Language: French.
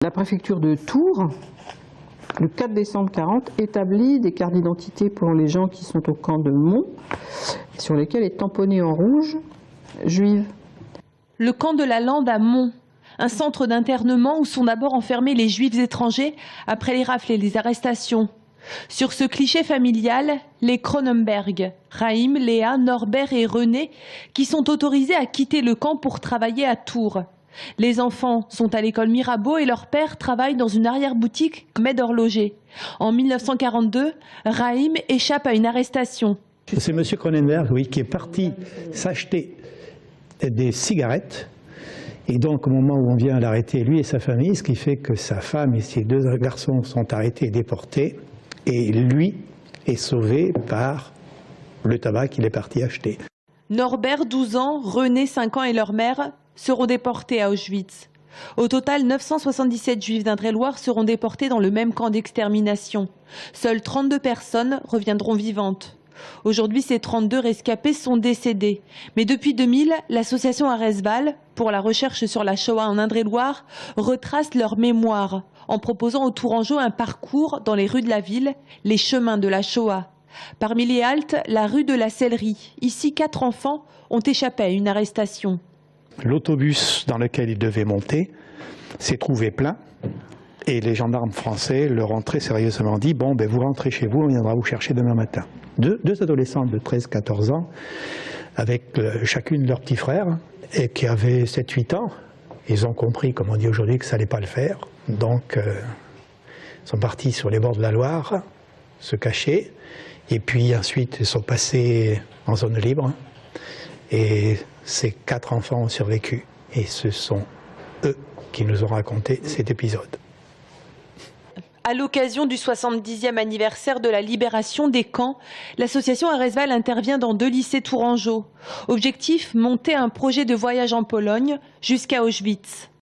La préfecture de Tours, le 4 décembre 40, établit des cartes d'identité pour les gens qui sont au camp de Mons, sur lesquels est tamponné en rouge « Juive ». Le camp de la Lande à Mons, un centre d'internement où sont d'abord enfermés les juifs étrangers après les rafles et les arrestations. Sur ce cliché familial, les Cronenberg, Raïm, Léa, Norbert et René, qui sont autorisés à quitter le camp pour travailler à Tours. Les enfants sont à l'école Mirabeau et leur père travaille dans une arrière-boutique comme aide horloger. En 1942, Raïm échappe à une arrestation. C'est M. Cronenberg, oui, qui est parti s'acheter des cigarettes. Et donc, au moment où on vient l'arrêter, lui et sa famille, ce qui fait que sa femme et ses deux garçons sont arrêtés et déportés. Et lui est sauvé par le tabac qu'il est parti acheter. Norbert, 12 ans, René, 5 ans et leur mère seront déportés à Auschwitz. Au total, 977 juifs d'Indre-et-Loire seront déportés dans le même camp d'extermination. Seules 32 personnes reviendront vivantes. Aujourd'hui, ces 32 rescapés sont décédés. Mais depuis 2000, l'association Aresval, pour la recherche sur la Shoah en Indre-et-Loire, retrace leur mémoire en proposant aux Tourangeaux un parcours dans les rues de la ville, les chemins de la Shoah. Parmi les haltes, la rue de la Sellerie. Ici, 4 enfants ont échappé à une arrestation. L'autobus dans lequel ils devaient monter s'est trouvé plein et les gendarmes français leur ont très sérieusement dit « Bon, ben vous rentrez chez vous, on viendra vous chercher demain matin ». Deux adolescentes de 13-14 ans avec chacune leur petit frère et qui avaient 7-8 ans. Ils ont compris, comme on dit aujourd'hui, que ça n'allait pas le faire. Donc, ils sont partis sur les bords de la Loire, se cacher. Et puis ensuite, ils sont passés en zone libre. Et ces 4 enfants ont survécu. Et ce sont eux qui nous ont raconté cet épisode. À l'occasion du 70e anniversaire de la libération des camps, l'association Aresval intervient dans 2 lycées tourangeaux. Objectif, monter un projet de voyage en Pologne jusqu'à Auschwitz.